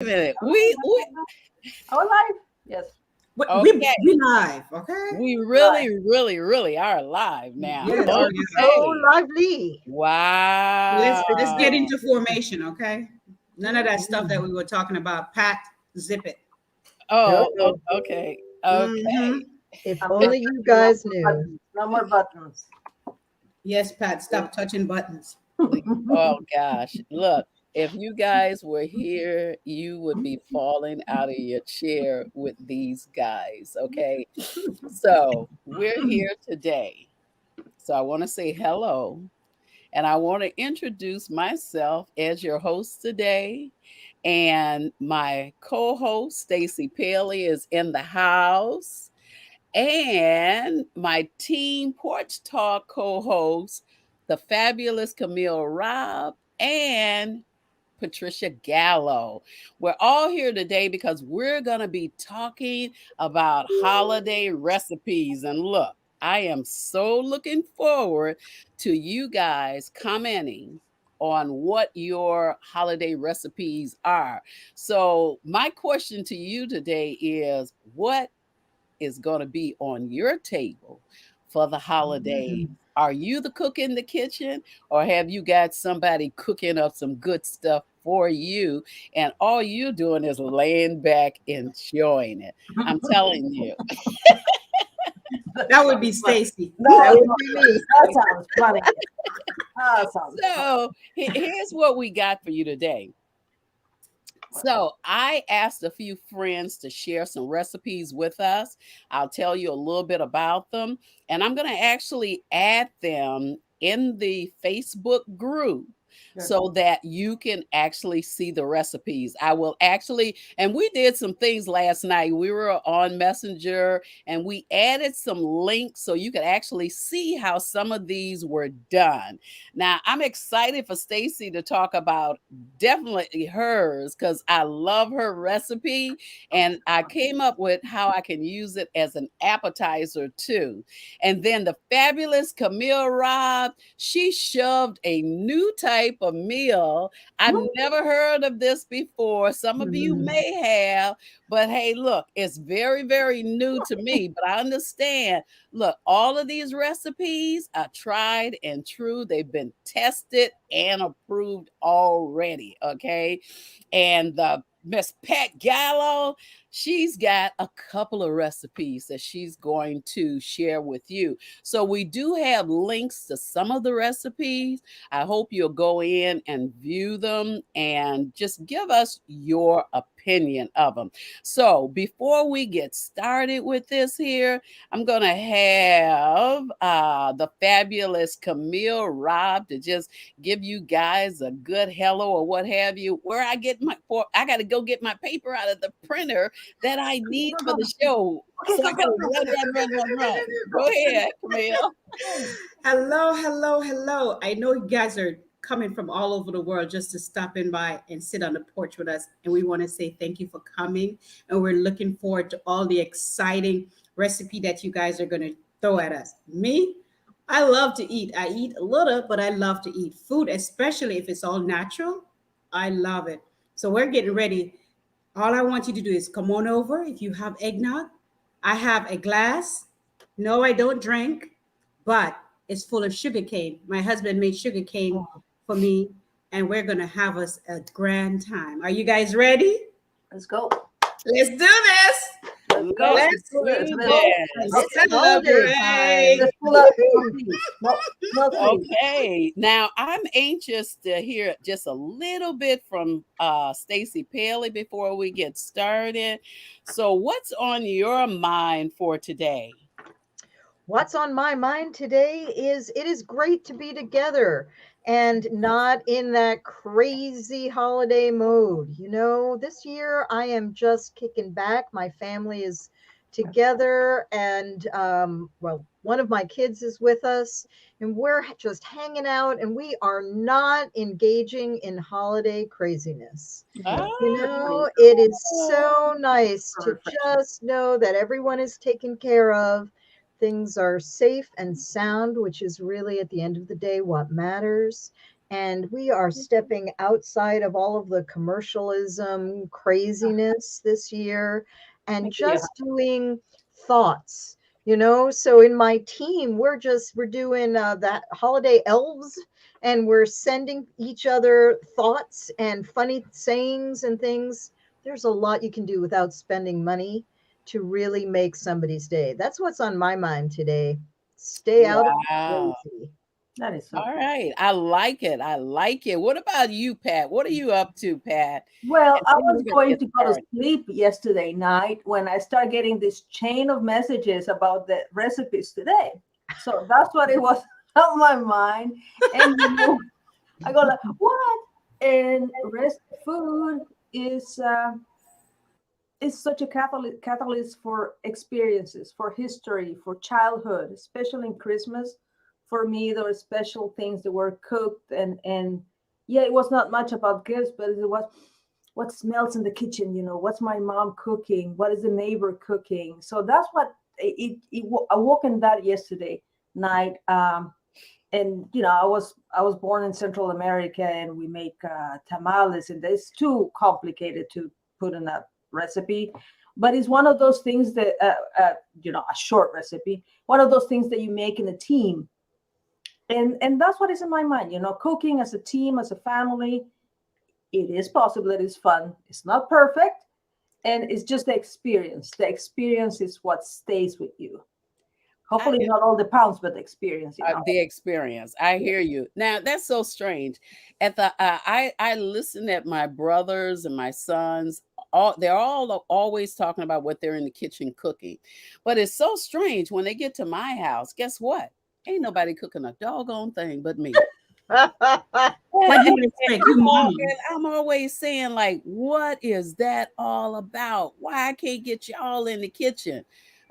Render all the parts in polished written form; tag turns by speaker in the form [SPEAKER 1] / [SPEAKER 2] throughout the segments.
[SPEAKER 1] a minute. We
[SPEAKER 2] Our life. Yes.
[SPEAKER 1] okay.
[SPEAKER 3] We live, okay?
[SPEAKER 1] We
[SPEAKER 2] Life.
[SPEAKER 1] really are live now.
[SPEAKER 3] Yes,
[SPEAKER 2] So,
[SPEAKER 3] we are.
[SPEAKER 2] so
[SPEAKER 1] Okay.
[SPEAKER 2] lively.
[SPEAKER 3] Let's
[SPEAKER 1] Wow.
[SPEAKER 3] get into formation, okay? None of that stuff that
[SPEAKER 2] Mhm.
[SPEAKER 3] we were talking about. Pat, zip it.
[SPEAKER 1] Okay.
[SPEAKER 3] Mm-hmm.
[SPEAKER 1] Okay.
[SPEAKER 4] If
[SPEAKER 2] I'm
[SPEAKER 4] only
[SPEAKER 2] just
[SPEAKER 4] you
[SPEAKER 2] no more
[SPEAKER 4] guys knew.
[SPEAKER 2] buttons. No more buttons.
[SPEAKER 3] Yes, Pat, stop touching buttons.
[SPEAKER 1] Oh gosh. Look, if you guys were here, you would be falling out of your chair with these guys, okay? So, we're here today. So, I want to say hello. And I want to introduce myself as your host today. And my co-host, Stacy Paley, is in the house. And my team Porch Talk co-host, the fabulous Camille Robb and Patricia Gallo. We're all here today because we're going to be talking about holiday recipes. And look, I am so looking forward to you guys commenting on what your holiday recipes are. So, my question to you today is what is going to be on your table for the holidays?
[SPEAKER 2] Mm.
[SPEAKER 1] Are you the cook in the kitchen, or have you got somebody cooking up some good stuff for you, and all you're doing is laying back enjoying it? I'm telling you.
[SPEAKER 2] That
[SPEAKER 3] That would
[SPEAKER 2] sounds
[SPEAKER 3] be
[SPEAKER 2] funny.
[SPEAKER 3] Stacy.
[SPEAKER 4] That
[SPEAKER 2] No,
[SPEAKER 4] would
[SPEAKER 2] no,
[SPEAKER 4] be me.
[SPEAKER 2] that sounds funny. That sounds funny.
[SPEAKER 1] So here's what we got for you today. So I asked a few friends to share some recipes with us. I'll tell you a little bit about them, and I'm going to actually add them in the Facebook group
[SPEAKER 2] Sure.
[SPEAKER 1] so that you can actually see the recipes. I will actually, and we did some things last night. We were on Messenger and we added some links so you could actually see how some of these were done. Now, I'm excited for Stacy to talk about definitely hers because I love her recipe and I came up with how I can use it as an appetizer too. And then the fabulous Camille Robb, she shoved a new type of meal. I've never heard of this before. Some of you
[SPEAKER 2] Mm.
[SPEAKER 1] may have, but hey, look, it's very new to me, but I understand. Look, all of these recipes are tried and true. They've been tested and approved already. Okay. And the Miss Pat Gallo, she's got a couple of recipes that she's going to share with you. So we do have links to some of the recipes. I hope you'll go in and view them and just give us your opinion of them. So before we get started with this here, I'm going to have the fabulous Camille Robb to just give you guys a good hello or what have you. Where I get I got to go get my paper out of the printer that I need
[SPEAKER 2] Go,
[SPEAKER 1] for
[SPEAKER 2] go,
[SPEAKER 1] the
[SPEAKER 2] go.
[SPEAKER 1] show.
[SPEAKER 2] Okay,
[SPEAKER 1] So I
[SPEAKER 2] go,
[SPEAKER 1] got
[SPEAKER 2] go,
[SPEAKER 1] to
[SPEAKER 2] go.
[SPEAKER 1] run. Go ahead, Camille.
[SPEAKER 3] Hello. I know you guys are coming from all over the world just to stop in by and sit on the porch with us. And we want to say thank you for coming. And we're looking forward to all the exciting recipe that you guys are going to throw at us. Me, I love to eat. I eat a little, but I love to eat food, especially if it's all natural. I love it. So we're getting ready. All I want you to do is come on over. If you have eggnog, I have a glass. No, I don't drink, but it's full of sugar cane. My husband made sugar cane
[SPEAKER 2] Oh,
[SPEAKER 3] for me, and we're going to have us a grand time. Are you guys ready?
[SPEAKER 2] let's go.
[SPEAKER 3] Let's do this.
[SPEAKER 2] Let's go.
[SPEAKER 1] Let's
[SPEAKER 2] Let's
[SPEAKER 3] Let's
[SPEAKER 2] do this.
[SPEAKER 1] do
[SPEAKER 2] Let's
[SPEAKER 1] this.
[SPEAKER 4] It's
[SPEAKER 2] okay.
[SPEAKER 4] holiday
[SPEAKER 3] celebrate.
[SPEAKER 4] time.
[SPEAKER 2] Let's pull up. No, please. No, no, please.
[SPEAKER 1] Okay. Now I'm anxious to hear just a little bit from Stacy Paley before we get started. So what's on your mind for today?
[SPEAKER 4] What's on my mind today is it is great to be together and not in that crazy holiday mode. This year I am just kicking back. My family is together, and well, one of my kids is with us, and we're just hanging out, and we are not engaging in holiday craziness.
[SPEAKER 2] That's
[SPEAKER 1] Oh,
[SPEAKER 4] It is so nice
[SPEAKER 2] so
[SPEAKER 4] to
[SPEAKER 2] refreshing.
[SPEAKER 4] just know that everyone is taken care of. Things are safe and sound, which is really at the end of the day what matters. And we are stepping outside of all of the commercialism craziness this year and
[SPEAKER 2] Yeah.
[SPEAKER 4] just doing thoughts. So in my team, we're doing that holiday elves, and we're sending each other thoughts and funny sayings and things. There's a lot you can do without spending money to really make somebody's day. That's what's on my mind today. Stay out of
[SPEAKER 1] Wow.
[SPEAKER 4] crazy.
[SPEAKER 2] That is so
[SPEAKER 1] All
[SPEAKER 2] cool.
[SPEAKER 1] right. I like it. I like it. What about you, Pat? What are you up to, Pat?
[SPEAKER 2] Well,
[SPEAKER 1] And
[SPEAKER 2] I
[SPEAKER 1] then
[SPEAKER 2] was
[SPEAKER 1] we're going to
[SPEAKER 2] going
[SPEAKER 1] get
[SPEAKER 2] to go to
[SPEAKER 1] started.
[SPEAKER 2] sleep yesterday night when I started getting this chain of messages about the recipes today. So that's what it was on my mind. And I go like, what? And rest food is such a catalyst for experiences, for history, for childhood, especially in Christmas. For me, there were special things that were cooked, and yeah, it was not much about gifts, but it was what smells in the kitchen. What's my mom cooking? What is the neighbor cooking? So that's what I woke in that yesterday night. And I was born in Central America, and we make tamales, and it's too complicated to put in a recipe, but it's one of those things that a short recipe, one of those things that you make in a team, and that's what is in my mind. Cooking as a team, as a family, it is possible, it is fun, it's not perfect, and it's just the experience is what stays with you.
[SPEAKER 1] I,
[SPEAKER 2] Hopefully not all the pounds, but the experience.
[SPEAKER 1] the experience. I hear you. Now that's so strange. I listen at my brothers and my sons. They're all always talking about what they're in the kitchen cooking, but it's so strange when they get to my house. Guess what? Ain't nobody cooking a doggone thing but me.
[SPEAKER 3] What do
[SPEAKER 1] And,
[SPEAKER 3] you expect? You mom.
[SPEAKER 1] and I'm always saying, like, what is that all about? Why I can't get y'all in the kitchen?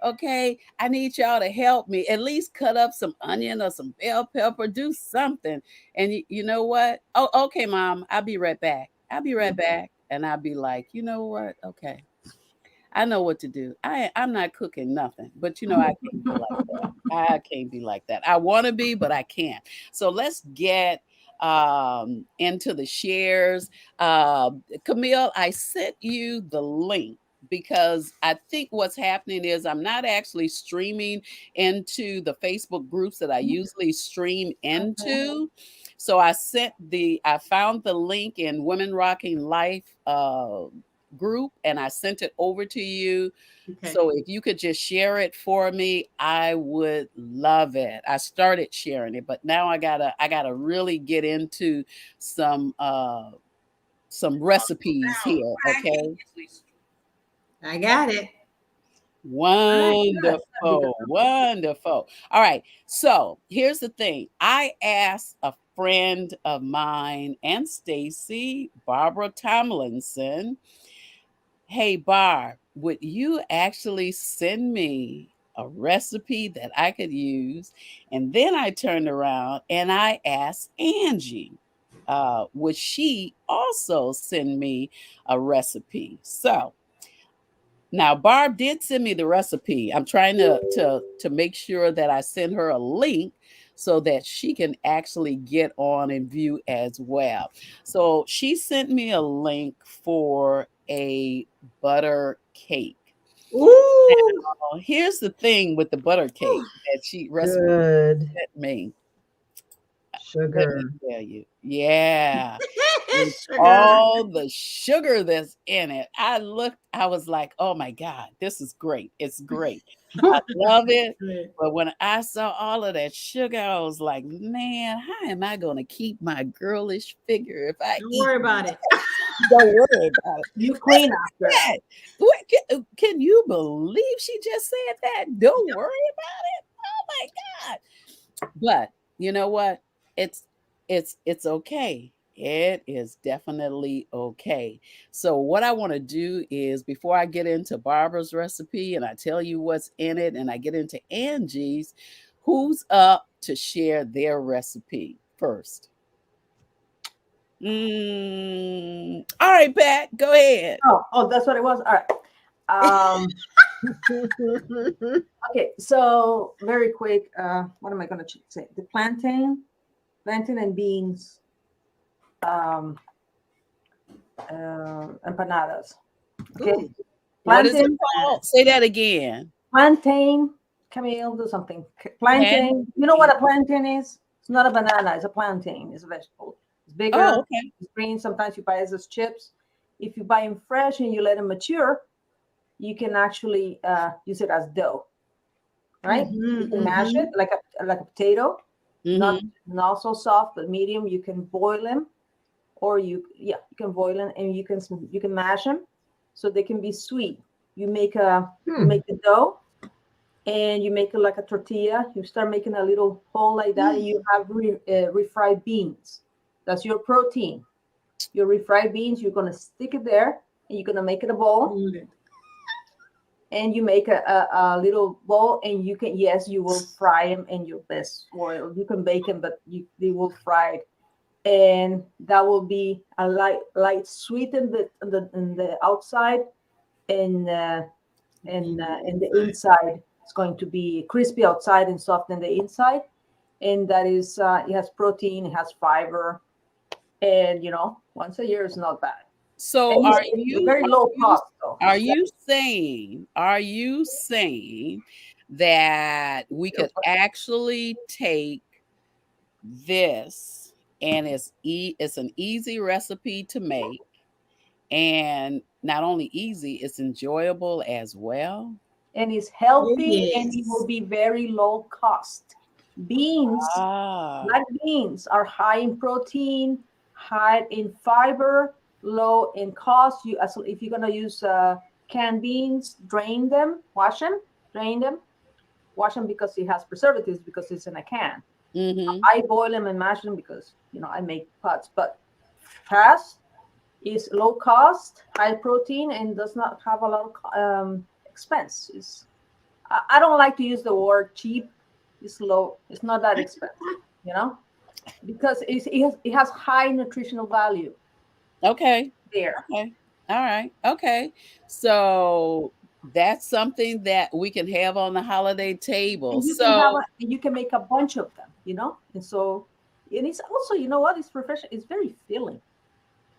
[SPEAKER 1] Okay, I need y'all to help me. At least cut up some onion or some bell pepper, do something. And you know what? Oh, okay, mom, I'll be right back. I'll be right back. And I'll be like, you know what? Okay, I know what to do. I'm not cooking nothing, but I can't be like that. I can't be like that. I want to be, but I can't. So let's get into the shares. Camille, I sent you the link because I think what's happening is I'm not actually streaming into the Facebook groups that I usually stream
[SPEAKER 2] Okay.
[SPEAKER 1] into. So I found the link in Women Rocking Life group and I sent it over to you.
[SPEAKER 3] Okay.
[SPEAKER 1] So if you could just share it for me, I would love it. I started sharing it, but now I gotta really get into some uh some recipes here, okay?
[SPEAKER 3] I got it.
[SPEAKER 2] All right, good. Because
[SPEAKER 1] Wonderful, wonderful. All right. So here's the thing. I asked a friend of mine and Stacy, Barbara Tomlinson, hey, Barb, would you actually send me a recipe that I could use? And then I turned around and I asked Angie, would she also send me a recipe? So now Barb did send me the recipe. I'm trying to make sure that I send her a link so that she can actually get on and view as well. So she sent me a link for a butter cake.
[SPEAKER 3] Ooh.
[SPEAKER 1] Now, here's the thing with the butter cake that she recipe
[SPEAKER 4] Good
[SPEAKER 1] sent me. Let me
[SPEAKER 4] sugar.
[SPEAKER 1] tell you. Yeah. With
[SPEAKER 3] Sugar.
[SPEAKER 1] all the sugar that's in it. I was like, "Oh my god, this is great. It's great. I love it." But when I saw all of that sugar, I was like, "Man, how am I gonna keep my girlish figure if I
[SPEAKER 3] Don't
[SPEAKER 1] eat?"
[SPEAKER 3] worry about it.
[SPEAKER 1] Don't worry about it.
[SPEAKER 2] you clean after.
[SPEAKER 1] That. What can you believe she just said that? Don't worry about it. Oh my god. But you know what? It's it's okay. It is definitely okay. So what I want to do is before I get into Barbara's recipe and I tell you what's in it and I get into Angie's, who's up to share their recipe first? All right, Pat, go ahead.
[SPEAKER 2] Oh, that's what it was. All right. Um, okay, so very quick. What am I going to say? The plantain and beans. um, empanadas. Okay,
[SPEAKER 3] Ooh,
[SPEAKER 1] What is it
[SPEAKER 2] plantain,
[SPEAKER 1] called? Say that again.
[SPEAKER 2] plantain. Camille, do something. Plantain. You know what
[SPEAKER 1] Plantain.
[SPEAKER 2] a plantain is? It's not a banana. It's a plantain. It's a vegetable. It's
[SPEAKER 1] Oh,
[SPEAKER 2] bigger.
[SPEAKER 1] okay.
[SPEAKER 2] It's green. Sometimes you buy it as chips. If you buy them fresh and you let them mature, you can actually use it as dough, right? You
[SPEAKER 3] mm-hmm,
[SPEAKER 2] can mash
[SPEAKER 3] mm-hmm.
[SPEAKER 2] it like a potato, not
[SPEAKER 1] Mm-hmm.
[SPEAKER 2] not so soft but medium. You can boil them, or you can boil them and you can mash them, so they can be sweet. You
[SPEAKER 4] Hmm.
[SPEAKER 2] make the dough and you make it like a tortilla. You start making a little hole like that, and you have refried beans. That's your protein. Your refried beans. You're gonna stick it there, and you're gonna make it a bowl,
[SPEAKER 3] Hold it.
[SPEAKER 2] and you make a little bowl, and you will fry them in your best oil. You can bake them, but they will fry it, and that will be a light sweet in the outside, and in the inside it's going to be crispy outside and soft in the inside, and that is it has protein, it has fiber, and once a year is not bad,
[SPEAKER 1] So
[SPEAKER 2] and
[SPEAKER 1] are
[SPEAKER 2] it's
[SPEAKER 1] you
[SPEAKER 2] very low cost though.
[SPEAKER 1] are you saying that we could actually take this and it's an easy recipe to make, and not only easy, it's enjoyable as well?
[SPEAKER 2] And it's
[SPEAKER 3] Oh,
[SPEAKER 2] healthy, and it will
[SPEAKER 3] yes.
[SPEAKER 2] be very low cost. Beans,
[SPEAKER 1] Ah.
[SPEAKER 2] black beans are high in protein, high in fiber, low in cost. If you're gonna use canned beans, drain them, wash them, drain them, wash them because it has preservatives because it's in a can.
[SPEAKER 1] Mhm.
[SPEAKER 2] I boil them and mash them because I make pots. But fast is low cost, high protein, and does not have a lot of expense. I don't like to use the word cheap. It's low. It's not that expensive, because it has high nutritional value
[SPEAKER 1] Okay.
[SPEAKER 2] there.
[SPEAKER 1] Okay. All right. Okay. So that's something that we can have on the holiday table.
[SPEAKER 2] And
[SPEAKER 1] So
[SPEAKER 2] you can make a bunch of them. And it's also, what, it's refreshing. It's very filling.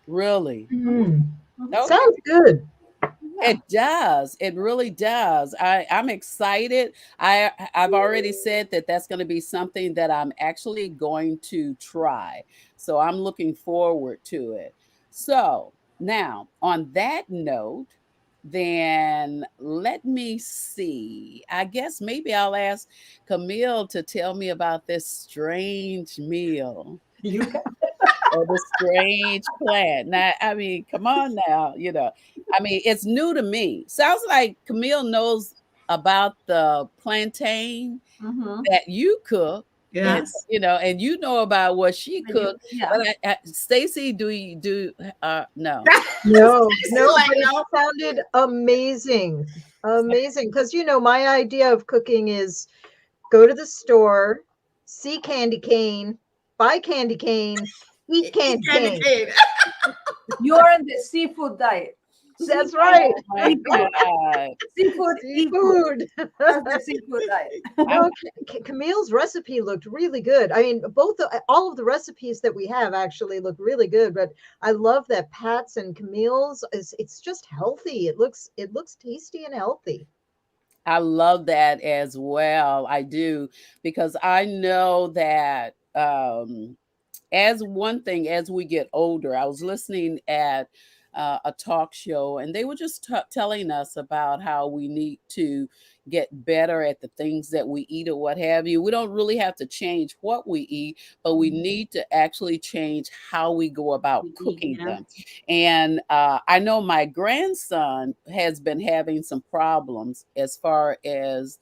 [SPEAKER 1] really,
[SPEAKER 4] Hmm.
[SPEAKER 2] Mhm.
[SPEAKER 1] okay.
[SPEAKER 4] Sounds good.
[SPEAKER 2] Yeah.
[SPEAKER 1] It does. It really does. I'm excited. I've already said that that's going to be something that I'm actually going to try. So I'm looking forward to it. So now, on that note, then let me see. I guess maybe I'll ask Camille to tell me about this strange meal
[SPEAKER 2] You can.
[SPEAKER 1] or the strange plant. Now, I mean, come on now, I mean, it's new to me. Sounds like Camille knows about the plantain
[SPEAKER 2] Hmm.
[SPEAKER 1] that you cook, and
[SPEAKER 3] Yes.
[SPEAKER 1] and you know about what she cooked.
[SPEAKER 2] Yeah.
[SPEAKER 1] But Stacy, do you do? No.
[SPEAKER 4] No,
[SPEAKER 3] Stacy
[SPEAKER 4] no,
[SPEAKER 3] like,
[SPEAKER 4] but it
[SPEAKER 3] no.
[SPEAKER 4] sounded amazing. Amazing. Because, my idea of cooking is go to the store, see candy cane, buy candy cane, eat
[SPEAKER 3] Eat
[SPEAKER 4] candy
[SPEAKER 3] candy
[SPEAKER 4] cane.
[SPEAKER 3] cane.
[SPEAKER 2] You're in the seafood diet.
[SPEAKER 4] That's
[SPEAKER 2] Seafood,
[SPEAKER 4] right.
[SPEAKER 1] Oh my
[SPEAKER 2] seafood,
[SPEAKER 1] God.
[SPEAKER 2] seafood, eat food.
[SPEAKER 4] Seafood.
[SPEAKER 2] That's the seafood diet.
[SPEAKER 1] I'm
[SPEAKER 4] No, Camille's recipe looked really good. I mean, all of the recipes that we have actually look really good, but I love that Pat's and Camille's it's just healthy. It looks tasty and healthy.
[SPEAKER 1] I love that as well. I do, because I know that as one thing, as we get older, I was listening at a talk show, and they were just telling us about how we need to get better at the things that we eat or what have you. We don't really have to change what we eat, but we need to actually change how we go about cooking
[SPEAKER 3] Yeah.
[SPEAKER 1] them. And I know my grandson has been having some problems as far as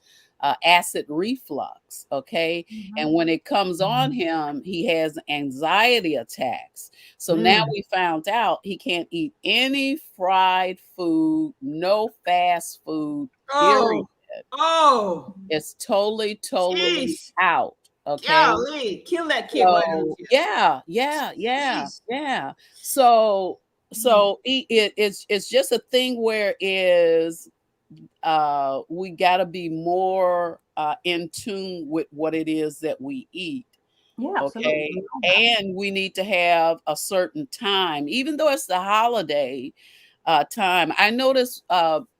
[SPEAKER 1] acid reflux. Okay. And when it comes on him, he has anxiety attacks. So now
[SPEAKER 3] Mm.
[SPEAKER 1] we found out he can't eat any fried food, no fast food, period.
[SPEAKER 3] Oh, oh,
[SPEAKER 1] It's totally
[SPEAKER 3] jeez.
[SPEAKER 1] out. Okay.
[SPEAKER 3] Golly. Kill that kid. Why don't
[SPEAKER 1] So
[SPEAKER 3] you?
[SPEAKER 1] yeah.
[SPEAKER 3] Jeez.
[SPEAKER 1] Yeah. So
[SPEAKER 3] Mm.
[SPEAKER 1] it's just a thing where is we got to be more in tune with what it is that we eat.
[SPEAKER 2] Yeah, absolutely.
[SPEAKER 1] Okay.
[SPEAKER 2] We know that.
[SPEAKER 1] And we need to have a certain time, even though it's the holiday time. I noticed,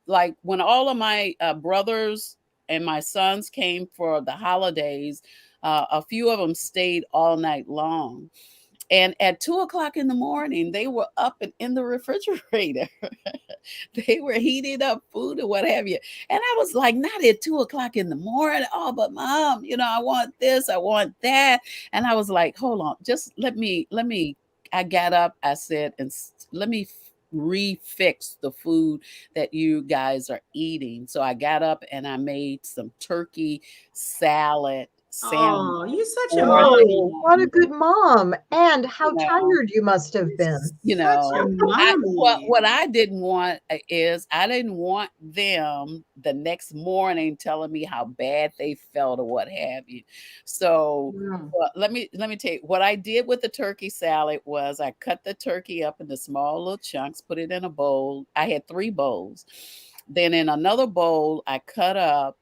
[SPEAKER 1] like when all of my brothers and my sons came for the holidays, a few of them stayed all night long. And at 2 o'clock in the morning, they were up and in the refrigerator. They were heating up food or what have you. And I was like, not at 2 o'clock in the morning. Oh, but mom, I want this, I want that. And I was like, hold on, just let me. I got up, I said, and let me refix the food that you guys are eating. So I got up and I made some turkey salad sandwich
[SPEAKER 3] Oh, you're such a
[SPEAKER 1] for
[SPEAKER 4] Oh,
[SPEAKER 3] mommy.
[SPEAKER 4] what a
[SPEAKER 1] them,
[SPEAKER 4] good mom. And
[SPEAKER 1] you
[SPEAKER 4] how
[SPEAKER 1] know.
[SPEAKER 4] tired you must have
[SPEAKER 3] You're
[SPEAKER 4] been.
[SPEAKER 1] You
[SPEAKER 3] such a
[SPEAKER 1] know, I
[SPEAKER 3] mommy.
[SPEAKER 1] what I didn't want is I didn't want them the next morning telling me how bad they felt or what have you. So,
[SPEAKER 2] Mm.
[SPEAKER 1] well, let me tell you what I did with the turkey salad was I cut the turkey up into small little chunks, put it in a bowl. I had 3 bowls. Then in another bowl, I cut up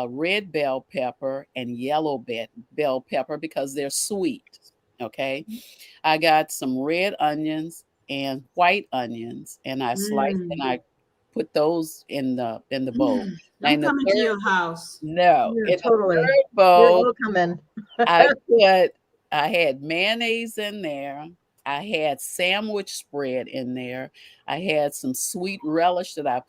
[SPEAKER 1] red bell pepper and yellow bell pepper because they're sweet. Okay. I got some red onions and white onions, and I sliced and
[SPEAKER 3] Mm.
[SPEAKER 1] I put those in the bowl. Now
[SPEAKER 3] I'm
[SPEAKER 1] in the
[SPEAKER 3] coming to
[SPEAKER 1] third
[SPEAKER 3] your house.
[SPEAKER 1] no,
[SPEAKER 4] Yeah,
[SPEAKER 1] in the
[SPEAKER 4] totally.
[SPEAKER 1] third
[SPEAKER 4] We'll
[SPEAKER 1] bowl,
[SPEAKER 4] come in.
[SPEAKER 1] I put I had mayonnaise in there. I had sandwich spread in there. I had some sweet relish that I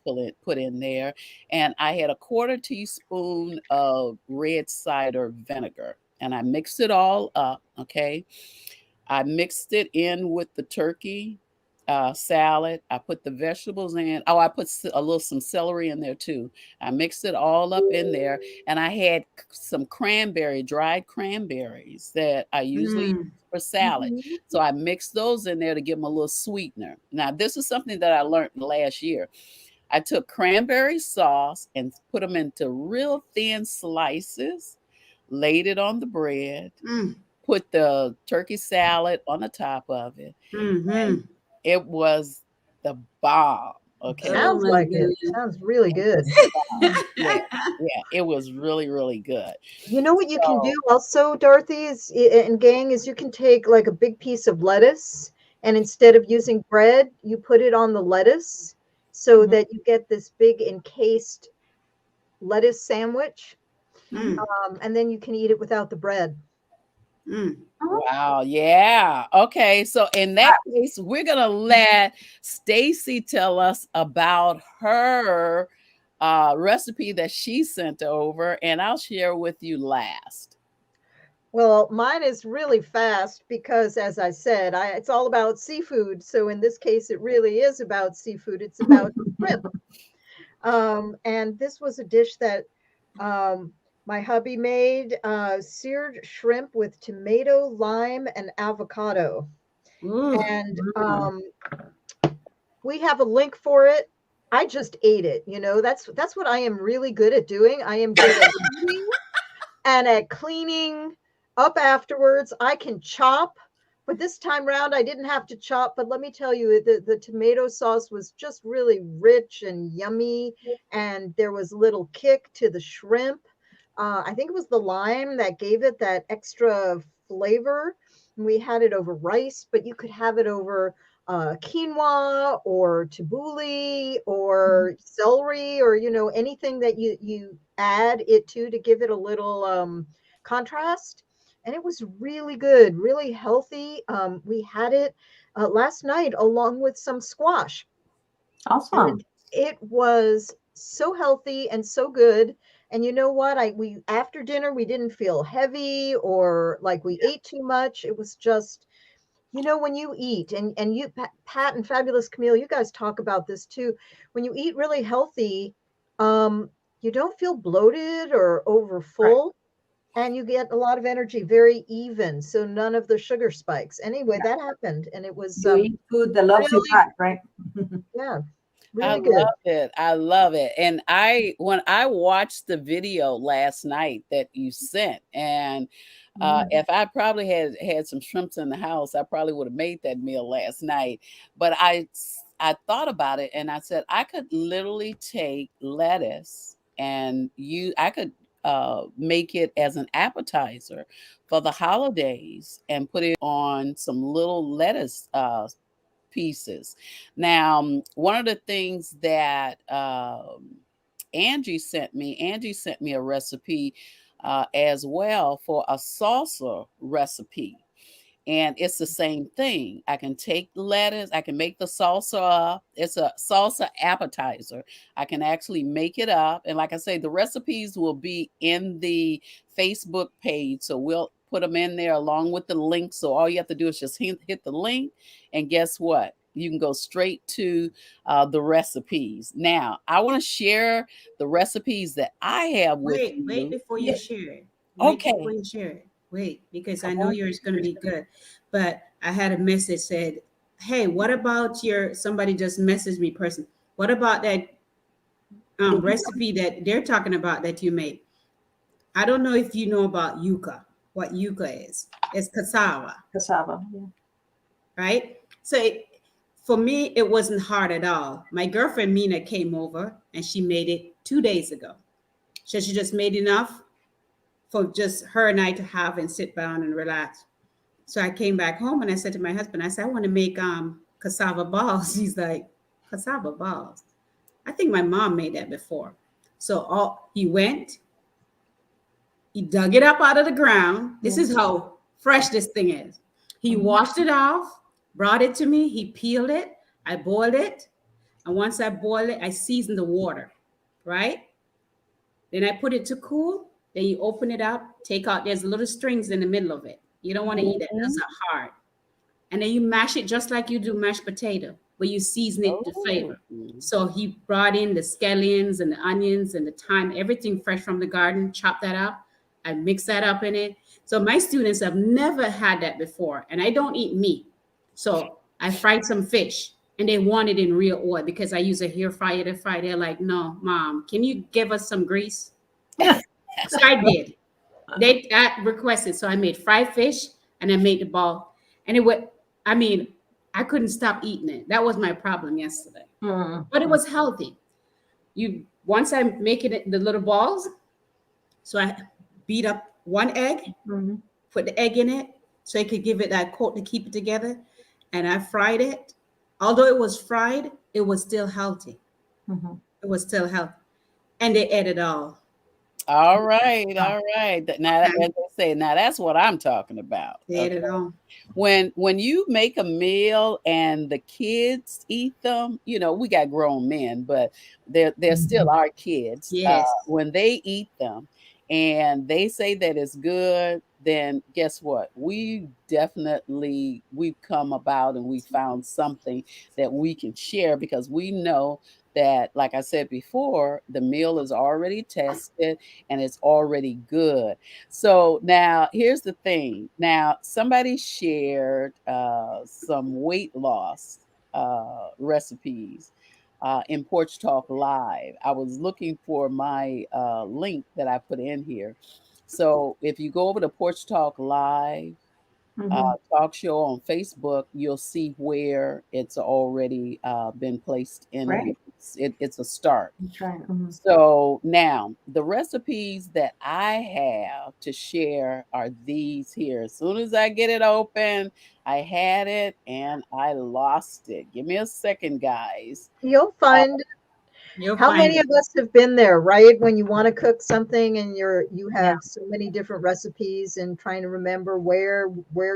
[SPEAKER 1] put in there, and I had a quarter teaspoon of red cider vinegar, and I mixed it all up. Okay, I mixed it in with the turkey salad. I put the vegetables in. Oh, I put a little some celery in there too. I mixed it all up in there, and I had some dried cranberries that I usually use
[SPEAKER 3] Mm.
[SPEAKER 1] for salad.
[SPEAKER 4] Mhm.
[SPEAKER 1] So I mixed those in there to give them a little sweetener. Now, this is something that I learned last year. I took cranberry sauce and put them into real thin slices, laid it on the bread,
[SPEAKER 3] Mm.
[SPEAKER 1] put the turkey salad on the top of it, and
[SPEAKER 3] Mm-hmm.
[SPEAKER 1] it was the bomb, okay?
[SPEAKER 2] Oh
[SPEAKER 4] Sounds
[SPEAKER 2] my
[SPEAKER 4] like it.
[SPEAKER 2] goodness.
[SPEAKER 4] Sounds really
[SPEAKER 1] It was
[SPEAKER 4] good.
[SPEAKER 1] the bomb. Yeah, yeah, it was really, really good.
[SPEAKER 4] You know what you can do
[SPEAKER 1] So
[SPEAKER 4] also, Dorothy, and gang, is you can take like a big piece of lettuce, and instead of using bread, you put it on the lettuce so
[SPEAKER 2] Mhm.
[SPEAKER 4] that you get this big encased lettuce sandwich,
[SPEAKER 3] Mm.
[SPEAKER 4] and then you can eat it without the bread.
[SPEAKER 3] Mm.
[SPEAKER 2] Mhm.
[SPEAKER 1] wow, yeah. Okay, so in that case, we're gonna let Stacy tell us about her recipe that she sent over, and I'll share with you last.
[SPEAKER 4] Well, mine is really fast because, as I said, it's all about seafood. So in this case, it really is about seafood. It's about shrimp. And this was a dish that um, my hubby made, seared shrimp with tomato, lime, and avocado.
[SPEAKER 3] Ooh.
[SPEAKER 4] And
[SPEAKER 2] Mm.
[SPEAKER 4] we have a link for it. I just ate it. That's what I am really good at doing. I am good at eating and at cleaning up afterwards. I can chop, but this time round I didn't have to chop. But let me tell you, the tomato sauce was just really rich and yummy, and there was a little kick to the shrimp. I think it was the lime that gave it that extra flavor. We had it over rice, but you could have it over quinoa or tabbouleh or celery, or anything that you add it to give it a little contrast. And it was really good, really healthy. We had it last night along with some squash, and
[SPEAKER 2] Awesome.
[SPEAKER 4] it was so healthy and so good. And you know what? We after dinner we didn't feel heavy or like we ate too much. It was just, when you eat, and you, Pat and Fabulous Camille, you guys talk about this too. When you eat really healthy, you don't feel bloated or over
[SPEAKER 2] Right.
[SPEAKER 4] full, and you get a lot of energy, very even. So none of the sugar spikes. Anyway,
[SPEAKER 2] Yeah.
[SPEAKER 4] that happened, and it was
[SPEAKER 2] You eat food that loves you
[SPEAKER 4] really,
[SPEAKER 2] back, right?
[SPEAKER 4] yeah,
[SPEAKER 1] I
[SPEAKER 4] really good.
[SPEAKER 1] love it. I love it. And when I watched the video last night that you sent, and
[SPEAKER 2] Mm.
[SPEAKER 1] if I probably had some shrimps in the house, I probably would have made that meal last night. But I thought about it and I said I could literally take lettuce and I could make it as an appetizer for the holidays and put it on some little lettuce pieces. Now, one of the things that Angie sent me a recipe as well for a salsa recipe. And it's the same thing. I can take the lettuce, I can make the salsa up. It's a salsa appetizer. I can actually make it up. And like I say, the recipes will be in the Facebook page. So we'll put them in there along with the link. So all you have to do is just hit the link. And guess what? You can go straight to the recipes. Now, I want to share the recipes that I have with
[SPEAKER 3] Wait
[SPEAKER 1] you.
[SPEAKER 3] before you
[SPEAKER 1] Yeah.
[SPEAKER 3] share it. Wait before
[SPEAKER 1] Okay.
[SPEAKER 3] you share it. Wait, because I
[SPEAKER 1] I
[SPEAKER 3] know
[SPEAKER 1] want
[SPEAKER 3] yours is going to
[SPEAKER 1] you
[SPEAKER 3] be good. But I had a message said, "Hey, what about your?" Somebody just messaged me, person. What about that recipe that they're talking about that you made? I don't know if you know about yuca. What yuca is? It's cassava,
[SPEAKER 2] Cassava. Yeah.
[SPEAKER 3] right? So for me, it wasn't hard at all. My girlfriend Mina came over and she made it 2 days ago. So she just made enough for just her and I to have and sit down and relax. So I came back home and I said to my husband, I said, I want to make cassava balls. He's like, cassava balls. I think my mom made that before. So he went, he dug it up out of the ground. This is how fresh this thing is. He washed it off, brought it to me. He peeled it. I boiled it. And once I boiled it, I seasoned the water, right? Then I put it to cool. Then you open it up, take out, there's little strings in the middle of it. You don't want to eat that. Those
[SPEAKER 2] Mhm.
[SPEAKER 3] are hard. And then you mash it just like you do mashed potato, but you season it to
[SPEAKER 1] Oh,
[SPEAKER 3] flavor. So he brought in the scallions and the onions and the thyme, everything fresh from the garden, chop that up. I mix that up in it. So my students have never had that before, and I don't eat meat. So I fried some fish and they want it in real oil because I use a hair fryer to fry. They're like, no, mom, can you give us some grease? So I did. They requested, so I made fried fish and I made the ball, and it would. I mean, I couldn't stop eating it. That was my problem yesterday,
[SPEAKER 2] Mm.
[SPEAKER 3] but it was healthy. You once I make it the little balls, so I beat up one egg,
[SPEAKER 2] Mhm.
[SPEAKER 3] put the egg in it, so it could give it that coat to keep it together, and I fried it. Although it was fried, it was still healthy.
[SPEAKER 2] Mhm.
[SPEAKER 3] It was still healthy, and they ate it all.
[SPEAKER 1] all right,
[SPEAKER 3] Oh,
[SPEAKER 1] all right. Now, as
[SPEAKER 3] okay.
[SPEAKER 1] they say, now that's what I'm talking about.
[SPEAKER 3] They ate
[SPEAKER 1] Okay,
[SPEAKER 3] it all.
[SPEAKER 1] when you make a meal and the kids eat them, we got grown men, but they're still our kids.
[SPEAKER 3] Yes.
[SPEAKER 1] When they eat them and they say that it's good, then guess what? We've come about and we found something that we can share because we know that, like I said before, the meal is already tested and it's already good. So now here's the thing. Now, somebody shared some weight loss recipes in Porch Talk Live. I was looking for my link that I put in here. So if you go over to Porch Talk Live,
[SPEAKER 2] Mhm.
[SPEAKER 1] talk show on Facebook, you'll see where it's already been placed in there.
[SPEAKER 2] Great.
[SPEAKER 1] It's a start.
[SPEAKER 2] I'm trying. Mhm.
[SPEAKER 1] So now the recipes that I have to share are these here. As soon as I get it open, I had it and I lost it. Give me a second, guys.
[SPEAKER 4] You'll
[SPEAKER 1] Uh,
[SPEAKER 4] find
[SPEAKER 3] You'll
[SPEAKER 4] how
[SPEAKER 3] find
[SPEAKER 4] many of
[SPEAKER 3] it.
[SPEAKER 4] us have been there, right? When you want to cook something and you
[SPEAKER 2] Yeah.
[SPEAKER 4] have so many different recipes and trying to remember where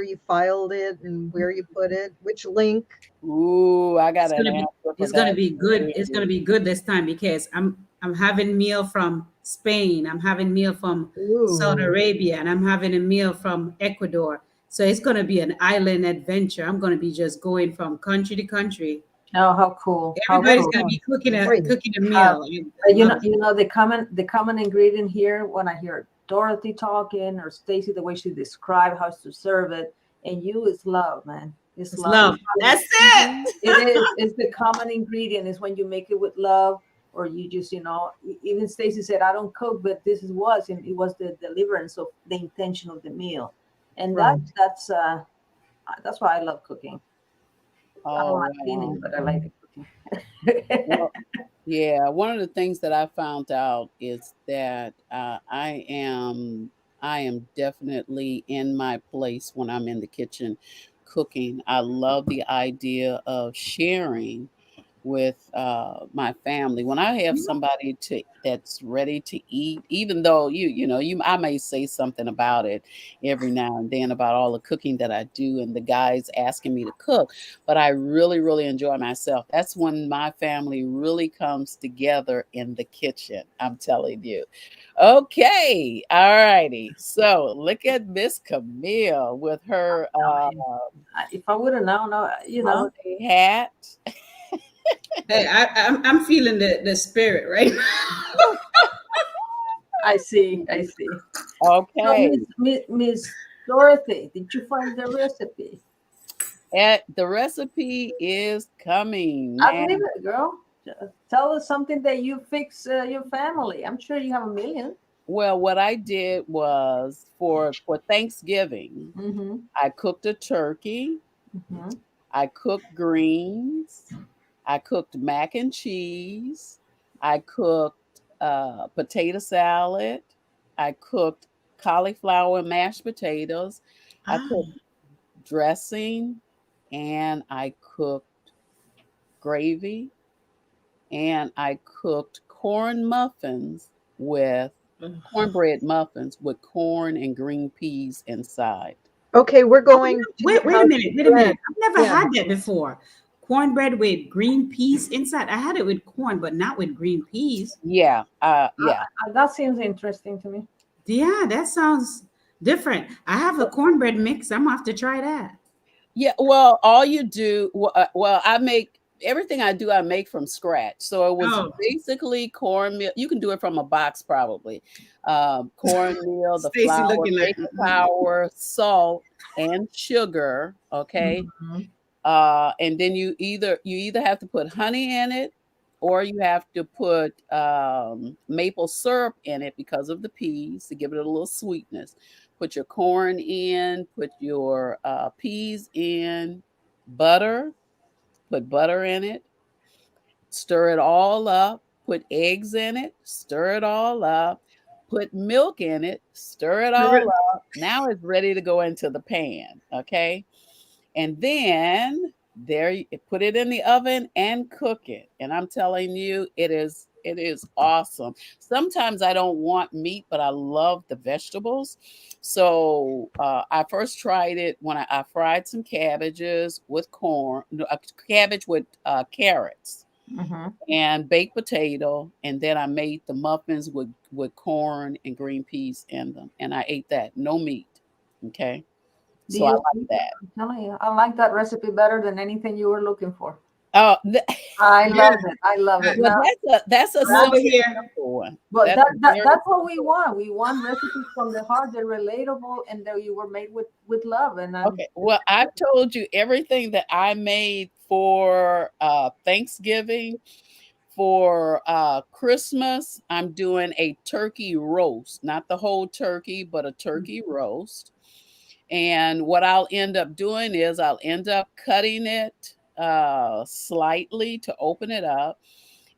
[SPEAKER 4] you filed it and where you put it, which link.
[SPEAKER 1] ooh, I got
[SPEAKER 3] It's
[SPEAKER 1] an
[SPEAKER 3] gonna be
[SPEAKER 1] answer for
[SPEAKER 3] it's gonna
[SPEAKER 1] that
[SPEAKER 3] be good. It's gonna
[SPEAKER 1] too.
[SPEAKER 3] be good this time because I'm having meal from Spain. I'm having meal from Saudi
[SPEAKER 4] Ooh.
[SPEAKER 3] Arabia, and I'm having a meal from Ecuador. So it's gonna be an island adventure. I'm gonna be just going from country to country.
[SPEAKER 2] Oh, how cool! How
[SPEAKER 3] Everybody's
[SPEAKER 2] cool!
[SPEAKER 3] gonna be
[SPEAKER 4] That
[SPEAKER 3] cooking
[SPEAKER 4] sounds
[SPEAKER 3] a
[SPEAKER 4] great.
[SPEAKER 3] cooking a
[SPEAKER 2] Uh,
[SPEAKER 3] meal. I
[SPEAKER 2] you
[SPEAKER 3] love
[SPEAKER 2] know,
[SPEAKER 3] it.
[SPEAKER 2] the common ingredient here when I hear Dorothy talking or Stacy, the way she described how to serve it, and you is love, man. It's
[SPEAKER 3] It's
[SPEAKER 2] love.
[SPEAKER 3] love. That's
[SPEAKER 1] Mhm.
[SPEAKER 3] it.
[SPEAKER 2] It is. It's the common ingredient. Is when you make it with love, or you just, even Stacy said, "I don't cook, but this is was, and it was the deliverance of the intention of the meal," and
[SPEAKER 4] Right.
[SPEAKER 2] that's why I love cooking. I don't
[SPEAKER 1] All
[SPEAKER 2] like
[SPEAKER 1] right.
[SPEAKER 2] cleaning, but I like the cooking.
[SPEAKER 1] Well, yeah, one of the things that I found out is that I am definitely in my place when I'm in the kitchen cooking. I love the idea of sharing with my family. When I have somebody to that's ready to eat, even though you I may say something about it every now and then about all the cooking that I do and the guys asking me to cook, but I really, really enjoy myself. That's when my family really comes together in the kitchen. I'm telling you. Okay, all righty. So look at Miss Camille with her
[SPEAKER 2] I mean, if I would have known,
[SPEAKER 1] holiday hat.
[SPEAKER 3] Hey, I'm feeling the spirit right now.
[SPEAKER 2] I see, I see. So,
[SPEAKER 1] Okay.
[SPEAKER 2] Miss Dorothy, did you find the recipe?
[SPEAKER 1] And the recipe is coming
[SPEAKER 2] I
[SPEAKER 1] now.
[SPEAKER 2] believe it, girl. Tell us something that you fix your family. I'm sure you have a million.
[SPEAKER 1] Well, what I did was for Thanksgiving,
[SPEAKER 2] Mm-hmm.
[SPEAKER 1] I cooked a turkey,
[SPEAKER 2] Mm-hmm.
[SPEAKER 1] I cooked greens, I cooked mac and cheese, I cooked potato salad, I cooked cauliflower and mashed potatoes, I
[SPEAKER 3] Ah,
[SPEAKER 1] cooked dressing, and I cooked gravy, and I cooked
[SPEAKER 3] ugh.
[SPEAKER 1] cornbread muffins with corn and green peas inside.
[SPEAKER 4] Okay, we're
[SPEAKER 3] Oh,
[SPEAKER 4] going to the
[SPEAKER 3] wait a
[SPEAKER 4] house
[SPEAKER 3] minute,
[SPEAKER 4] of
[SPEAKER 3] wait a
[SPEAKER 4] bread.
[SPEAKER 3] minute. I've never
[SPEAKER 4] Yeah.
[SPEAKER 3] had that before. Cornbread with green peas inside. I had it with corn, but not with green peas.
[SPEAKER 1] Yeah, yeah,
[SPEAKER 2] That seems interesting to me.
[SPEAKER 3] Yeah, that sounds different. I have a cornbread mix. I'm gonna have to try that.
[SPEAKER 1] yeah. Well, all you do, well, I make everything I do. I make from scratch. So it was
[SPEAKER 3] Oh,
[SPEAKER 1] basically cornmeal. You can do it from a box, probably. Cornmeal, the
[SPEAKER 3] Stacy
[SPEAKER 1] flour,
[SPEAKER 3] looking like,
[SPEAKER 1] baking flour, salt, and sugar. Okay.
[SPEAKER 2] Mhm.
[SPEAKER 1] And then you either have to put honey in it or you have to put maple syrup in it because of the peas to give it a little sweetness. Put your corn in, put your peas in, butter, put butter in it, stir it all up, put eggs in it, stir it all up, put milk in it, stir it all up. Now it's ready to go into the pan. Okay, and then put it in the oven and cook it. And I'm telling you, it is awesome. Sometimes I don't want meat, but I love the vegetables. So I first tried it when I fried some cabbages with corn, no, a cabbage with carrots
[SPEAKER 2] Mhm.
[SPEAKER 1] and baked potato, and then I made the muffins with corn and green peas in them, and I ate that, no meat. Okay,
[SPEAKER 2] Do
[SPEAKER 1] so I
[SPEAKER 2] you?
[SPEAKER 1] like that.
[SPEAKER 2] I'm telling you, I like that recipe better than anything you were looking for.
[SPEAKER 1] Oh,
[SPEAKER 2] I
[SPEAKER 3] yeah.
[SPEAKER 2] love it. I love it.
[SPEAKER 1] well,
[SPEAKER 2] Now,
[SPEAKER 1] that's a
[SPEAKER 3] I'm over
[SPEAKER 2] that's
[SPEAKER 1] simple
[SPEAKER 3] here.
[SPEAKER 1] one.
[SPEAKER 2] but
[SPEAKER 1] That's a very
[SPEAKER 2] that's what we
[SPEAKER 1] simple.
[SPEAKER 2] want. We want recipes from the heart. They're relatable, and that you were made with love. And I'm
[SPEAKER 1] Okay, well, I've told you everything that I made for Thanksgiving. For Christmas, I'm doing a turkey roast, not the whole turkey, but a turkey roast. And what I'll end up doing is I'll end up cutting it slightly to open it up,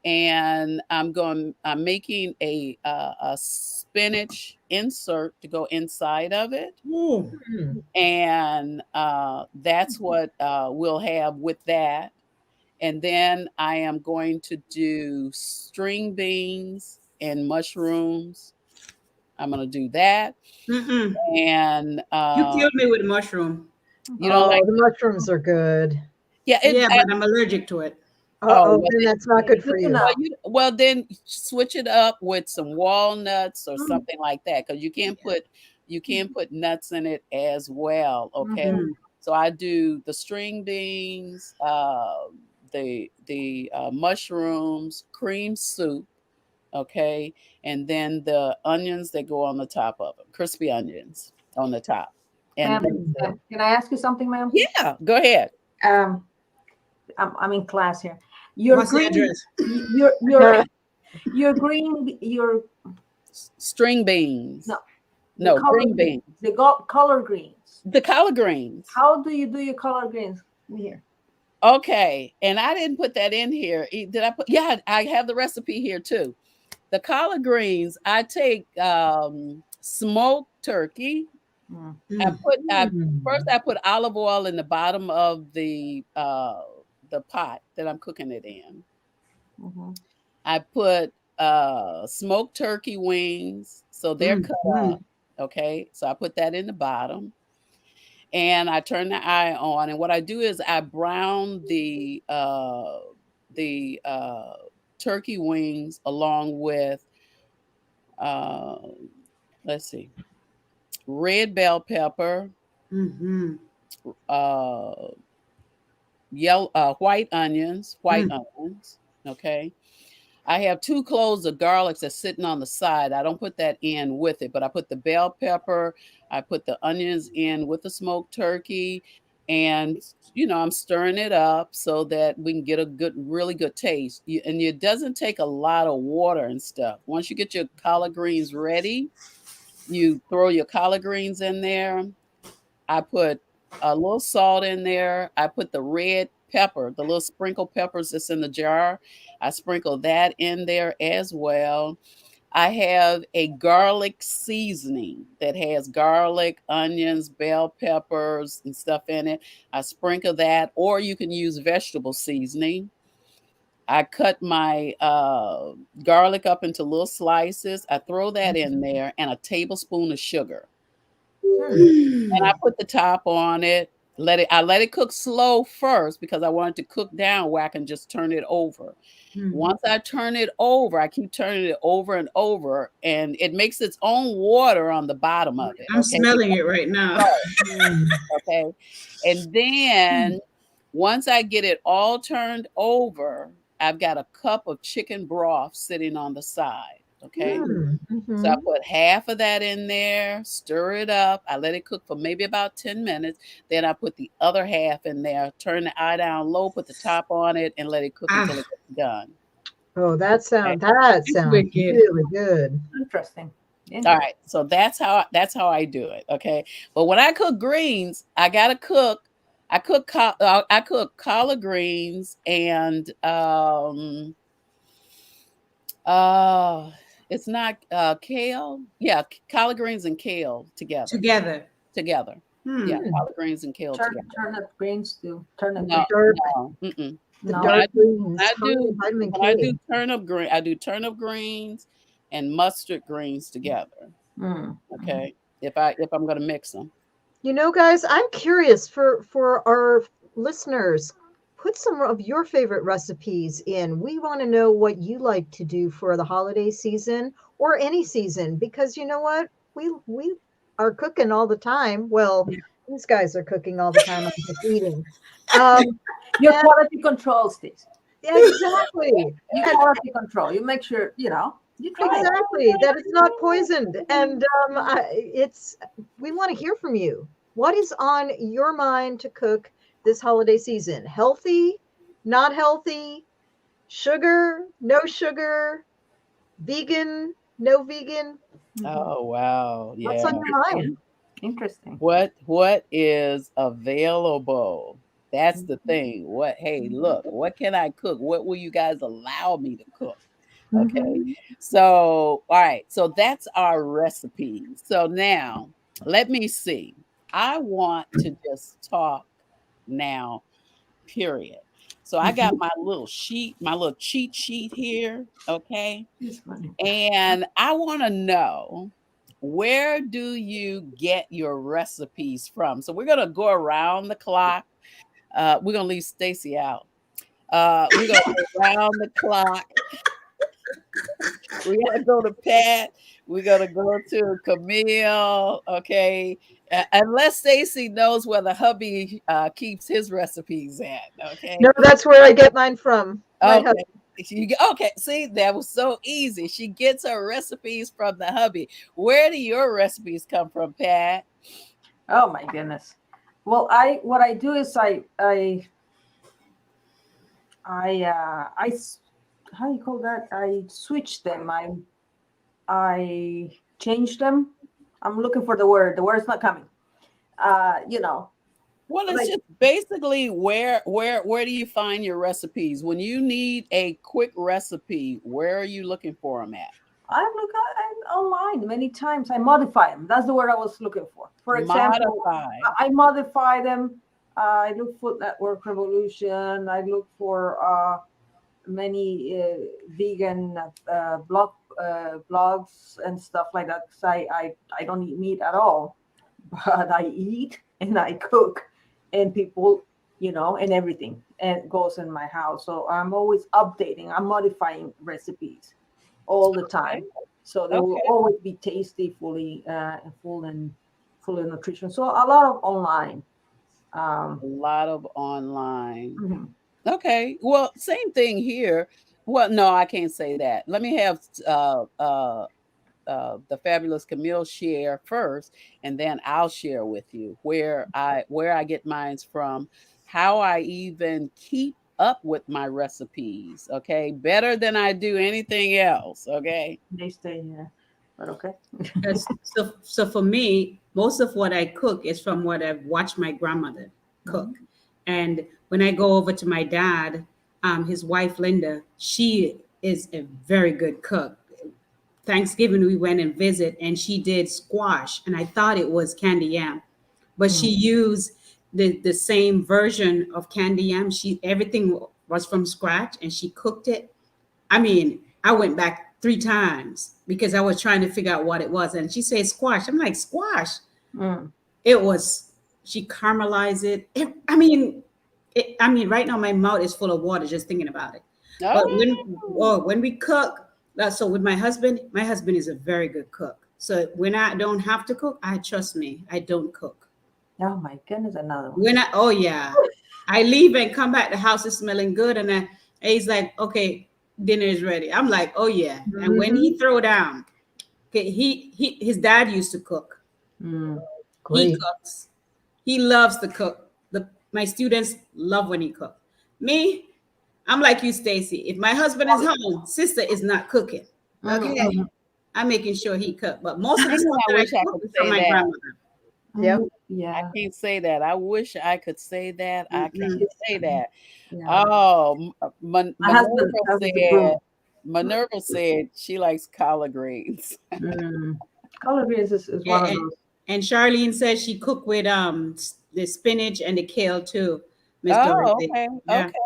[SPEAKER 1] and I'm making a spinach insert to go inside of it,
[SPEAKER 3] Ooh.
[SPEAKER 4] Hmm.
[SPEAKER 1] and that's what we'll have with that. And then I am going to do string beans and mushrooms. I'm going to do that.
[SPEAKER 3] Mm-mm.
[SPEAKER 1] And
[SPEAKER 3] You killed me with mushroom.
[SPEAKER 1] you don't
[SPEAKER 4] Oh,
[SPEAKER 1] like,
[SPEAKER 4] the mushrooms are good.
[SPEAKER 1] yeah,
[SPEAKER 3] Yeah, but I'm allergic to it.
[SPEAKER 1] oh,
[SPEAKER 4] Uh-oh,
[SPEAKER 1] well,
[SPEAKER 4] then that's not good
[SPEAKER 2] good
[SPEAKER 4] for
[SPEAKER 2] to
[SPEAKER 4] you.
[SPEAKER 2] know.
[SPEAKER 1] well, then switch it up with some walnuts or
[SPEAKER 2] Mm,
[SPEAKER 1] something like that because you can put nuts in it as well. Okay,
[SPEAKER 2] mhm.
[SPEAKER 3] Mm.
[SPEAKER 1] so I do the string beans, the mushrooms, cream soup. Okay, and then the onions that go on the top of them, crispy onions on the top, and
[SPEAKER 2] Ma'am,
[SPEAKER 1] that's
[SPEAKER 4] Hmm.
[SPEAKER 1] it.
[SPEAKER 2] can I ask you something, ma'am?
[SPEAKER 1] Yeah, go ahead.
[SPEAKER 2] Um, I'm in class here. Your
[SPEAKER 3] What's the
[SPEAKER 2] green,
[SPEAKER 3] address?
[SPEAKER 2] your green, your
[SPEAKER 1] String beans,
[SPEAKER 2] no, the
[SPEAKER 1] no
[SPEAKER 2] color
[SPEAKER 1] green
[SPEAKER 2] green,
[SPEAKER 1] beans,
[SPEAKER 2] color greens.
[SPEAKER 1] the collard greens.
[SPEAKER 2] How do you do your color greens? Let me hear.
[SPEAKER 1] Okay, and I didn't put that in here. Did I put? Yeah, I have the recipe here too. The collard greens, I take smoked turkey.
[SPEAKER 2] Mm.
[SPEAKER 1] I
[SPEAKER 4] Mm.
[SPEAKER 1] first I put olive oil in the bottom of the pot that I'm cooking it in.
[SPEAKER 2] Mhm.
[SPEAKER 1] I put smoked turkey wings, so they're cut
[SPEAKER 3] Mm-hmm.
[SPEAKER 1] up. Okay, so I put that in the bottom, and I turn the eye on. And what I do is I brown the turkey wings along with uh, let's see, red bell pepper,
[SPEAKER 3] Mm-hmm.
[SPEAKER 1] uh, yellow, white onions. Okay, I have 2 cloves of garlic that's sitting on the side. I don't put that in with it, but I put the bell pepper, I put the onions in with the smoked turkey, and I'm stirring it up so that we can get a really good taste. And it doesn't take a lot of water and stuff. Once you get your collard greens ready, you throw your collard greens in there. I put a little salt in there. I put the red pepper, the little sprinkle peppers that's in the jar. I sprinkle that in there as well. I have a garlic seasoning that has garlic, onions, bell peppers, and stuff in it. I sprinkle that, or you can use vegetable seasoning. I cut my garlic up into little slices. I throw that in there and a tablespoon of sugar.
[SPEAKER 2] Hmm.
[SPEAKER 1] And I
[SPEAKER 3] Mm.
[SPEAKER 1] put the top on it. I let it cook slow first because I want it to cook down where I can just turn it over.
[SPEAKER 3] Mm.
[SPEAKER 1] Once I turn it over, I keep turning it over and over, and it makes its own water on the bottom of it.
[SPEAKER 3] I'm
[SPEAKER 1] Okay.
[SPEAKER 3] smelling it right now.
[SPEAKER 4] Mm.
[SPEAKER 1] Okay. And then once I get it all turned over, I've got a cup of chicken broth sitting on the side. Okay.
[SPEAKER 4] Mm.
[SPEAKER 1] So I
[SPEAKER 4] Mhm.
[SPEAKER 1] put half of that in there, stir it up. I let it cook for maybe about 10 minutes. Then I put the other half in there, turn the eye down low, put the top on it, and let it cook until
[SPEAKER 3] Ah,
[SPEAKER 1] it gets done.
[SPEAKER 4] Oh,
[SPEAKER 1] Okay.
[SPEAKER 4] that
[SPEAKER 3] it's
[SPEAKER 4] sounds
[SPEAKER 3] wicked.
[SPEAKER 4] really good.
[SPEAKER 2] Interesting.
[SPEAKER 1] All
[SPEAKER 2] Interesting.
[SPEAKER 1] right. So that's how I do it. Okay. But when I cook greens, I gotta cook. I cook collard greens and uh it's not kale. Yeah, collard greens and kale together.
[SPEAKER 3] Together.
[SPEAKER 1] Together. Yeah,
[SPEAKER 3] Hmm.
[SPEAKER 4] Hmm.
[SPEAKER 1] collard greens and kale together.
[SPEAKER 2] Turnip greens too. Turnip
[SPEAKER 4] The
[SPEAKER 1] No,
[SPEAKER 2] greens.
[SPEAKER 4] dark,
[SPEAKER 1] no, mm-mm.
[SPEAKER 4] the
[SPEAKER 2] No.
[SPEAKER 1] When I
[SPEAKER 4] dark
[SPEAKER 1] do
[SPEAKER 4] greens,
[SPEAKER 1] when I
[SPEAKER 4] high
[SPEAKER 1] do
[SPEAKER 4] in vitamin
[SPEAKER 1] when I
[SPEAKER 4] K.
[SPEAKER 1] do turnip greens and mustard greens together.
[SPEAKER 2] Mm. Mhm.
[SPEAKER 1] Okay, if I'm gonna mix them.
[SPEAKER 4] You know, guys, I'm curious for our listeners. Put some of your favorite recipes in. We want to know what you like to do for the holiday season or any season because you know what? We are cooking all the time. Well, these guys are cooking all the time. I'm just eating. Um,
[SPEAKER 2] Your
[SPEAKER 4] and
[SPEAKER 2] quality control, Steve.
[SPEAKER 4] exactly.
[SPEAKER 2] You
[SPEAKER 4] And
[SPEAKER 2] quality control. You make sure, you try it.
[SPEAKER 4] exactly that it's not poisoned. And it's we want to hear from you. What is on your mind to cook this holiday season? Healthy, not healthy, sugar, no sugar, vegan, no vegan.
[SPEAKER 2] Mhm.
[SPEAKER 1] Oh wow,
[SPEAKER 4] What's on
[SPEAKER 1] yeah.
[SPEAKER 4] your
[SPEAKER 2] Interesting.
[SPEAKER 4] mind?
[SPEAKER 2] Interesting.
[SPEAKER 1] What is available? That's the
[SPEAKER 2] Mhm.
[SPEAKER 1] thing. Hey, look, what can I cook? What will you guys allow me to cook? Okay.
[SPEAKER 2] Mhm.
[SPEAKER 1] So, all right. So that's our recipe. So now let me see. I want to just talk now, period. So I got
[SPEAKER 3] Mhm.
[SPEAKER 1] my little sheet, my little cheat sheet here. Okay.
[SPEAKER 2] It's funny.
[SPEAKER 1] And I want to know, where do you get your recipes from? So we're going to go around the clock. We're going to leave Stacy out. We're going to go around the clock. We're gonna go to Pat. We're gonna go to Camille. Okay, unless Stacy knows where the hubby keeps his recipes at.
[SPEAKER 4] No,
[SPEAKER 1] Okay.
[SPEAKER 4] that's where I get mine from. My husband.
[SPEAKER 1] Okay. Okay. See, that was so easy. She gets her recipes from the hubby. Where do your recipes come from, Pat?
[SPEAKER 2] Oh my goodness. Well, what I do is how do you call that? I switch them. I change them. I'm looking for the word. The word's not coming. You know,
[SPEAKER 1] Well,
[SPEAKER 2] But
[SPEAKER 1] it's just basically where do you find your recipes? When you need a quick recipe, where are you looking for them at?
[SPEAKER 2] I look at online many times. I modify them. That's the word I was looking for. For example,
[SPEAKER 1] Modify.
[SPEAKER 2] I modify them. I look for Network Revolution. I look for many vegan blogs and stuff like that. 'Cause I don't eat meat at all, but I eat and I cook, and people, and everything and goes in my house. So I'm always updating. I'm modifying recipes all the
[SPEAKER 1] Okay.
[SPEAKER 2] time, so they will
[SPEAKER 1] Okay.
[SPEAKER 2] always be tasty, full of nutrition. So a lot of online.
[SPEAKER 1] A
[SPEAKER 2] Um,
[SPEAKER 1] lot of online.
[SPEAKER 2] mhm.
[SPEAKER 1] Okay. Well, same thing here. Well, no, I can't say that. Let me have the fabulous Camille share first, and then I'll share with you where I get mines from, how I even keep up with my recipes. Okay, better than I do anything else. Okay.
[SPEAKER 2] They stay here, but okay.
[SPEAKER 3] So for me, most of what I cook is from what I've watched my grandmother cook.
[SPEAKER 2] Mhm.
[SPEAKER 3] And when I go over to my dad, his wife Linda, she is a very good cook. Thanksgiving we went and visit, and she did squash, and I thought it was candy yam, but she
[SPEAKER 2] Mm.
[SPEAKER 3] used the same version of candy yam. She everything was from scratch, and she cooked it. I mean, I went back 3 times because I was trying to figure out what it was. And she said squash. I'm like, squash.
[SPEAKER 2] Mm.
[SPEAKER 3] It was, she caramelized it. I mean, right now my mouth is full of water just thinking about it. But
[SPEAKER 1] Oh,
[SPEAKER 3] when we cook, so with my husband is a very good cook. So when I don't have to cook, I trust me, I don't cook.
[SPEAKER 2] Oh my goodness, another one.
[SPEAKER 3] Oh yeah, I leave and come back, the house is smelling good, and he's like, okay, dinner is ready. I'm like, oh yeah. And when he
[SPEAKER 2] Hmm.
[SPEAKER 3] throw down, okay, his dad used to cook.
[SPEAKER 2] Mm.
[SPEAKER 3] He
[SPEAKER 4] Great.
[SPEAKER 3] cooks. He loves to cook. My students love when he cook. Me, I'm like you, Stacy. If my husband is home, sister is not cooking. Okay,
[SPEAKER 2] Mm.
[SPEAKER 3] I'm making sure he cook. But most of the
[SPEAKER 1] dang,
[SPEAKER 3] stuff
[SPEAKER 1] I
[SPEAKER 3] that I
[SPEAKER 1] wish I
[SPEAKER 3] cook
[SPEAKER 1] could
[SPEAKER 3] is from
[SPEAKER 1] say
[SPEAKER 3] my
[SPEAKER 1] that.
[SPEAKER 3] grandmother.
[SPEAKER 4] Yep.
[SPEAKER 1] I
[SPEAKER 2] Yeah.
[SPEAKER 1] can't say that. I wish I could say that. I can't
[SPEAKER 3] Mm-mm.
[SPEAKER 1] say that.
[SPEAKER 2] Yeah.
[SPEAKER 1] Oh,
[SPEAKER 2] My husband has the broom.
[SPEAKER 1] Minerva said she likes collard greens.
[SPEAKER 2] Mm. Collard greens is one of
[SPEAKER 3] And,
[SPEAKER 2] those.
[SPEAKER 3] and Charlene says she cooked with the spinach and the kale too, Miss
[SPEAKER 1] Oh,
[SPEAKER 3] Dorothy.
[SPEAKER 1] okay.
[SPEAKER 3] Yeah.
[SPEAKER 1] Okay.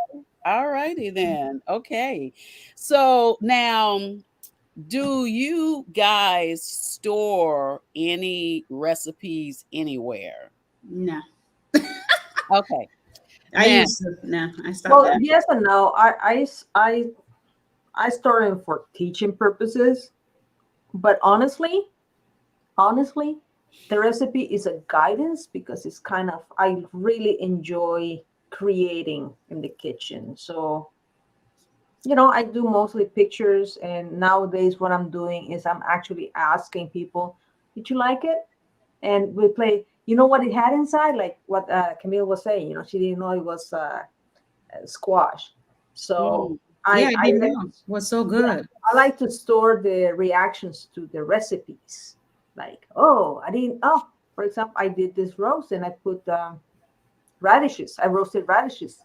[SPEAKER 1] All righty then. Okay. So now, do you guys store any recipes anywhere?
[SPEAKER 3] No.
[SPEAKER 1] Okay.
[SPEAKER 3] I
[SPEAKER 1] Now,
[SPEAKER 3] used to. No, I stopped
[SPEAKER 2] Well,
[SPEAKER 3] that.
[SPEAKER 2] yes and no. I store them for teaching purposes, but honestly, the recipe is a guidance because it's kind of I really enjoy creating in the kitchen. So I do mostly pictures, and nowadays what I'm doing is I'm actually asking people, "Did you like it?" And we play. You know what it had inside, like what Camille was saying. She didn't know it was squash. So
[SPEAKER 1] mm,
[SPEAKER 3] Yeah,
[SPEAKER 2] I
[SPEAKER 3] I
[SPEAKER 2] I
[SPEAKER 3] didn't
[SPEAKER 2] like
[SPEAKER 3] know. It was so
[SPEAKER 2] yeah,
[SPEAKER 3] good.
[SPEAKER 2] I like to store the reactions to the recipes. Like, oh, I didn't. Oh, for example, I did this roast and I put radishes. I roasted radishes,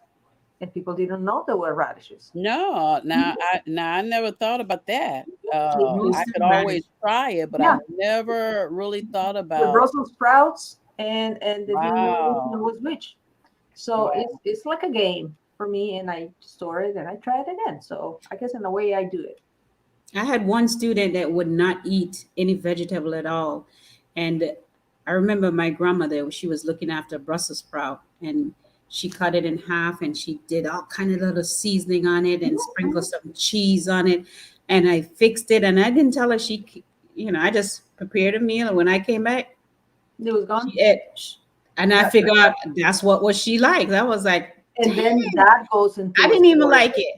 [SPEAKER 2] and people didn't know there were radishes.
[SPEAKER 1] no, now I never thought about that. I
[SPEAKER 3] Roasted
[SPEAKER 1] could always
[SPEAKER 3] radish.
[SPEAKER 1] try it, but I
[SPEAKER 2] Yeah,
[SPEAKER 1] never really thought
[SPEAKER 2] the
[SPEAKER 1] about.
[SPEAKER 2] Brussels sprouts, and they didn't know which one
[SPEAKER 1] Wow.
[SPEAKER 2] was which. So
[SPEAKER 1] Wow.
[SPEAKER 2] it's like a game for me, and I store it and I try it again. So I guess in a way I do it.
[SPEAKER 3] I had one student that would not eat any vegetable at all. And I remember my grandmother, she was looking after Brussels sprout, and she cut it in half and she did all kind of little seasoning on it and sprinkled
[SPEAKER 2] Mhm.
[SPEAKER 3] some cheese on it. And I fixed it, and I didn't tell her I just prepared a meal. And when I came back,
[SPEAKER 2] It was gone.
[SPEAKER 3] she ate. And I
[SPEAKER 2] That,
[SPEAKER 3] figured out that's what she liked. I was like,
[SPEAKER 2] and
[SPEAKER 3] dang,
[SPEAKER 2] then that goes
[SPEAKER 3] I
[SPEAKER 2] into a
[SPEAKER 3] didn't even
[SPEAKER 2] story.
[SPEAKER 3] like it,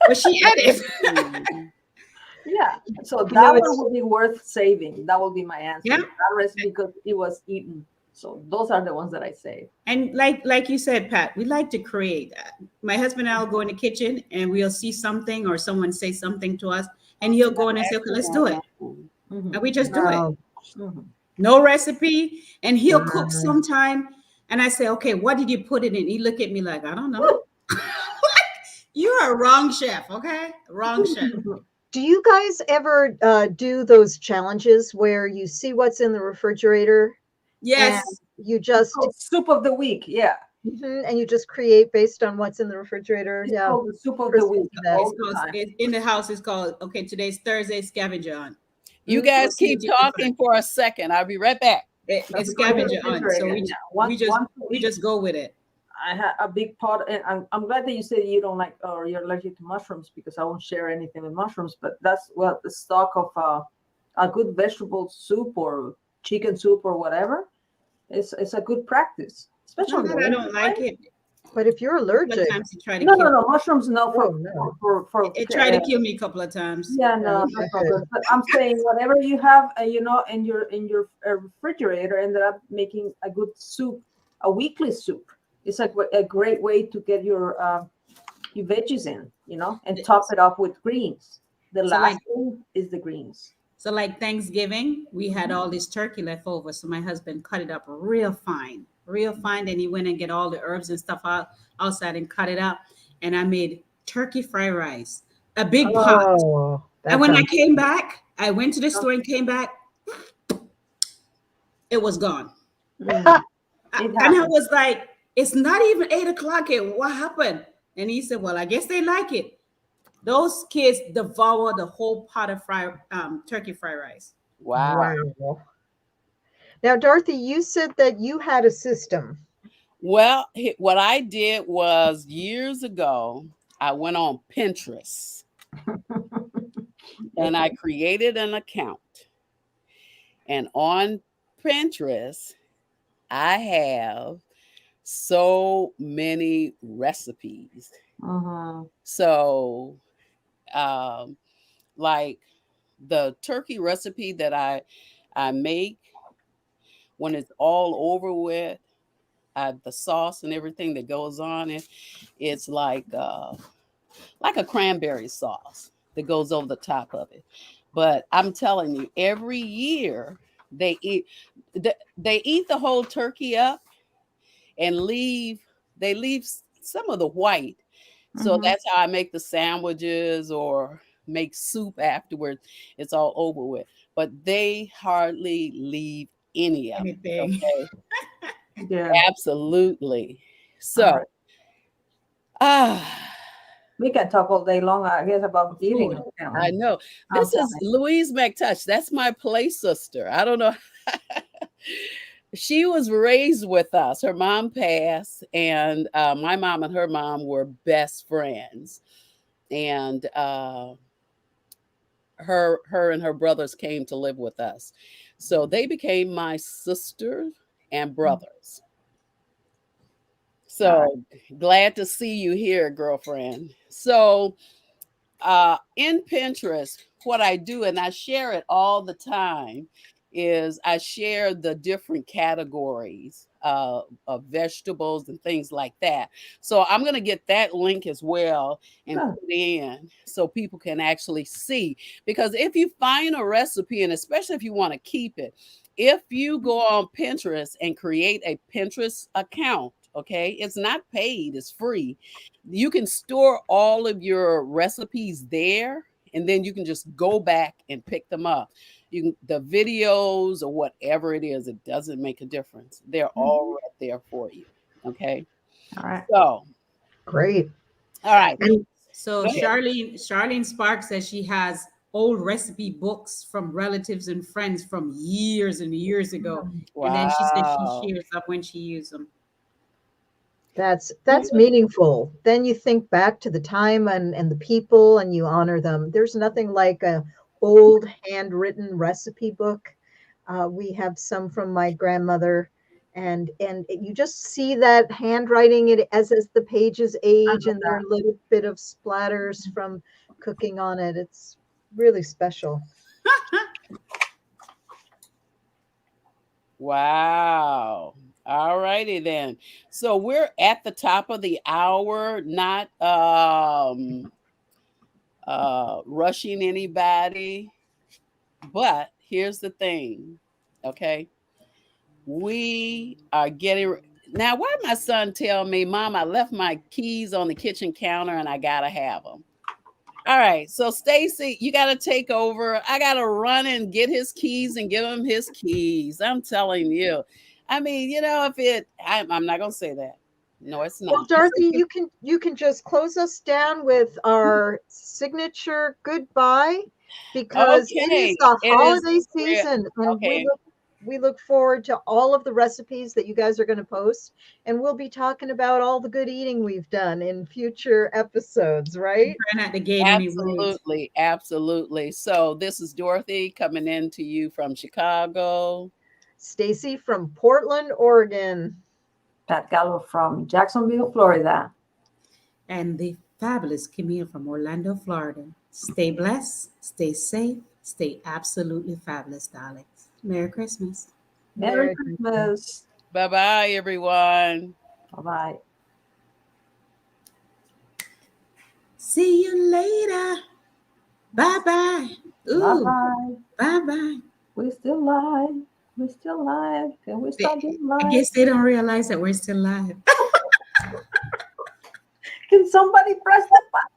[SPEAKER 3] but she ate it.
[SPEAKER 1] Mm.
[SPEAKER 2] Yeah. So
[SPEAKER 4] You know,
[SPEAKER 2] that one
[SPEAKER 4] it's
[SPEAKER 2] will be worth saving. That will be my answer.
[SPEAKER 3] Yeah.
[SPEAKER 2] That recipe because it was eaten. So those are the ones that I save.
[SPEAKER 3] And like you said, Pat, we like to create. My husband and I will go in the kitchen and we'll see something or someone say something to us, and he'll go in and say, okay, let's do it.
[SPEAKER 1] Excellent.
[SPEAKER 3] And
[SPEAKER 2] Hmm.
[SPEAKER 3] we just do it.
[SPEAKER 4] oh,
[SPEAKER 2] Hmm.
[SPEAKER 3] No recipe. And he'll cook
[SPEAKER 4] mm,
[SPEAKER 3] sometime. And I say, okay, what did you put it in? He look at me like, I don't know. You are wrong, chef. Okay, wrong chef.
[SPEAKER 4] Do you guys ever do those challenges where you see what's in the refrigerator and
[SPEAKER 3] Yes,
[SPEAKER 4] you just
[SPEAKER 2] Oh, soup of the week. Yeah.
[SPEAKER 4] and you just create based on what's in the refrigerator?
[SPEAKER 2] It's
[SPEAKER 4] Yeah,
[SPEAKER 2] called the soup of the
[SPEAKER 4] Kristen
[SPEAKER 2] week
[SPEAKER 4] did that.
[SPEAKER 3] it's
[SPEAKER 2] all the
[SPEAKER 3] called
[SPEAKER 2] time.
[SPEAKER 3] in the house. It's called, okay, today's Thursday scavenger hunt.
[SPEAKER 1] You
[SPEAKER 4] Mm,
[SPEAKER 1] guys
[SPEAKER 3] Let's see
[SPEAKER 1] keep
[SPEAKER 3] what you can
[SPEAKER 1] talking
[SPEAKER 3] find.
[SPEAKER 1] for a second. I'll be right back.
[SPEAKER 3] It's
[SPEAKER 2] That's called the
[SPEAKER 3] scavenger hunt. So
[SPEAKER 2] refrigerator. Yeah. Once a
[SPEAKER 3] we
[SPEAKER 2] week,
[SPEAKER 3] just go with it.
[SPEAKER 2] I have a big pot, and I'm glad that you said you don't like or you're allergic to mushrooms because I won't share anything with mushrooms. But that's what the stock of a good vegetable soup or chicken soup or whatever. It's a good practice,
[SPEAKER 3] It's
[SPEAKER 2] especially
[SPEAKER 3] not
[SPEAKER 2] in the
[SPEAKER 3] that I
[SPEAKER 2] winter
[SPEAKER 3] don't like
[SPEAKER 2] time.
[SPEAKER 3] it.
[SPEAKER 4] but if you're
[SPEAKER 3] A couple of
[SPEAKER 4] allergic,
[SPEAKER 3] times it tried to
[SPEAKER 2] No,
[SPEAKER 3] kill
[SPEAKER 2] no, no, mushrooms no
[SPEAKER 4] oh no.
[SPEAKER 3] it tried to kill me a couple of times.
[SPEAKER 2] yeah,
[SPEAKER 4] Yeah,
[SPEAKER 2] no,
[SPEAKER 4] okay,
[SPEAKER 2] no
[SPEAKER 4] good.
[SPEAKER 2] problem. But I'm saying whatever you have, in your refrigerator, ended up making a good soup, a weekly soup. It's like a great way to get your veggies in, and top it up with greens. The
[SPEAKER 3] So like
[SPEAKER 2] last thing is the greens.
[SPEAKER 3] so like Thanksgiving, we had all this turkey left over. So my husband cut it up real fine, real fine. Then he went and get all the herbs and stuff outside and cut it up. And I made turkey fried rice, a big pot.
[SPEAKER 4] Oh,
[SPEAKER 3] And
[SPEAKER 4] that
[SPEAKER 3] when I
[SPEAKER 4] sounds
[SPEAKER 3] came back, I went to the
[SPEAKER 2] Oh,
[SPEAKER 3] store and came back, it was gone.
[SPEAKER 2] mm, it
[SPEAKER 3] And I
[SPEAKER 2] happens.
[SPEAKER 3] was like, it's not even 8 o'clock yet. What happened? And he said, well, I guess they like it. Those kids devour the whole pot of turkey fried rice.
[SPEAKER 1] Wow.
[SPEAKER 4] wow. Now, Dorothy, you said that you had a system.
[SPEAKER 1] Well, what I did was years ago, I went on Pinterest and I created an account. And on Pinterest, I have so many recipes.
[SPEAKER 2] Mhm.
[SPEAKER 1] So, um, like the turkey recipe that I make when it's all over with, the sauce and everything that goes on it, it's like a cranberry sauce that goes over the top of it. But I'm telling you, every year they eat they eat the whole turkey up and leave some of the white. So
[SPEAKER 2] Mhm.
[SPEAKER 1] that's how I make the sandwiches or make soup afterwards. It's all over with. But they hardly leave any of it.
[SPEAKER 3] Anything.
[SPEAKER 1] Okay.
[SPEAKER 2] Yeah.
[SPEAKER 1] Absolutely.
[SPEAKER 2] All right.
[SPEAKER 1] So ah
[SPEAKER 2] We can talk all day long, I guess, about eating.
[SPEAKER 1] food. I know.
[SPEAKER 2] I'm
[SPEAKER 1] This is
[SPEAKER 2] telling
[SPEAKER 1] Louise McTouch. That's my play sister. I don't know. She was raised with us. Her mom passed, and my mom and her mom were best friends. And her and her brothers came to live with us, so they became my sisters and
[SPEAKER 2] you.
[SPEAKER 1] brothers.
[SPEAKER 2] All right.
[SPEAKER 1] So glad to see you here, girlfriend. So in Pinterest, what I do, and I share it all the time, is I share the different categories of vegetables and things like that. So I'm going to get that link as well and
[SPEAKER 2] Good.
[SPEAKER 1] put in so people can actually see. Because if you find a recipe, and especially if you want to keep it, if you go on Pinterest and create a Pinterest account, okay, it's not paid, it's free. You can store all of your recipes there, and then you can just go back and pick them up. You can, the videos or whatever it is, it doesn't make a difference. They're all
[SPEAKER 2] Mhm.
[SPEAKER 1] right there for you. Okay.
[SPEAKER 2] All right.
[SPEAKER 1] So,
[SPEAKER 4] Great.
[SPEAKER 1] all right.
[SPEAKER 4] And
[SPEAKER 3] So
[SPEAKER 1] Go ahead.
[SPEAKER 3] Charlene Sparks says she has old recipe books from relatives and friends from years and years ago. And then she says she
[SPEAKER 1] Wow.
[SPEAKER 3] shares up when she uses them.
[SPEAKER 4] that's meaningful. Then you think back to the time and the people and you honor them. There's nothing like a old handwritten recipe book. We have some from my grandmother, and you just see that handwriting it as the pages
[SPEAKER 2] I
[SPEAKER 4] age
[SPEAKER 2] love
[SPEAKER 4] and there are
[SPEAKER 2] that.
[SPEAKER 4] little bit of splatters from cooking on it. It's really special.
[SPEAKER 1] Wow. All righty then. So we're at the top of the hour, not rushing anybody. But here's the thing, okay? We are getting Now, why my son tell me, Mom, I left my keys on the kitchen counter and I gotta have them. All right, so Stacy, you got to take over. I got to run and get his keys and give him his keys. I'm telling you. I mean, if I'm not gonna say that. No, it's
[SPEAKER 4] Well,
[SPEAKER 1] not.
[SPEAKER 4] Dorothy, you can just close us down with our signature goodbye because it is
[SPEAKER 1] Okay,
[SPEAKER 4] the
[SPEAKER 1] it is.
[SPEAKER 4] holiday season, and we
[SPEAKER 1] Okay,
[SPEAKER 4] look forward to all of the recipes that you guys are going to post, and we'll be talking about all the good eating we've done in future episodes, right?
[SPEAKER 3] Try not to gain any weight.
[SPEAKER 1] absolutely, absolutely. So this is Dorothy coming in to you from Chicago.
[SPEAKER 4] Stacy from Portland, Oregon.
[SPEAKER 2] Pat Gallo from Jacksonville, Florida.
[SPEAKER 3] And the fabulous Camille from Orlando, Florida. Stay blessed, stay safe, stay absolutely fabulous, darlings. Merry Christmas.
[SPEAKER 2] Merry
[SPEAKER 4] Merry Christmas.
[SPEAKER 2] Christmas.
[SPEAKER 1] Bye bye, everyone.
[SPEAKER 2] Bye bye.
[SPEAKER 3] See you later. Bye bye.
[SPEAKER 2] Bye
[SPEAKER 3] Ooh,
[SPEAKER 2] bye.
[SPEAKER 3] bye bye.
[SPEAKER 2] We're still live. We're still live. Can we stop being
[SPEAKER 3] I
[SPEAKER 2] live?
[SPEAKER 3] guess they don't realize that we're still live.
[SPEAKER 2] Can somebody press that button?